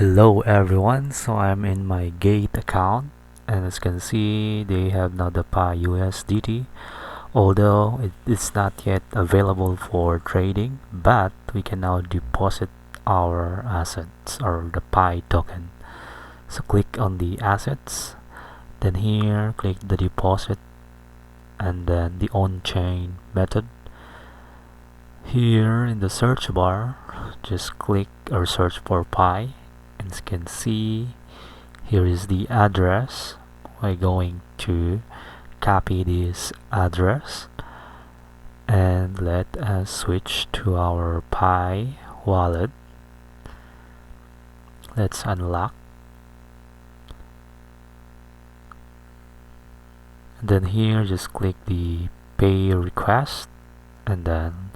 Hello everyone, so I'm in my Gate account, and as you can see they have now the Pi USDT, although it is not yet available for trading, but we can now deposit our assets or the Pi token. So click on the assets, then here click the deposit, and then the on-chain method. Here in the search bar, just click or search for Pi. As you can see, here is the address. We're going to copy this address and let us switch to our Pi wallet. Let's unlock. And then here just click the pay request and then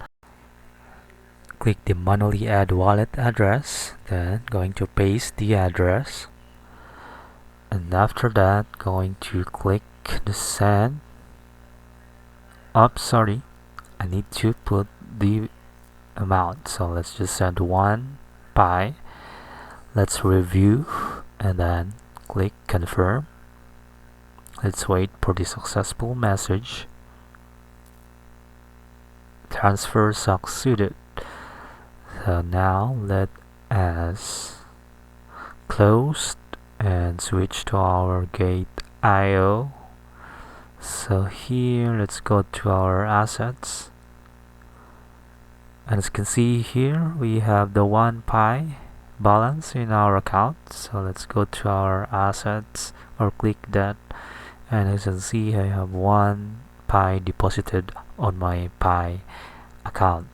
click the manually add wallet address, then going to paste the address, and after that going to click the send. Sorry, I need to put the amount, so let's just send 1 Pi. Let's review and then click confirm. Let's wait for the successful message. Transfer succeeded. So now let us close and switch to our Gate IO. So here let's go to our assets, and as you can see here we have the 1 Pi balance in our account. So let's go to our assets or click that, and as you can see I have 1 Pi deposited on my Pi account.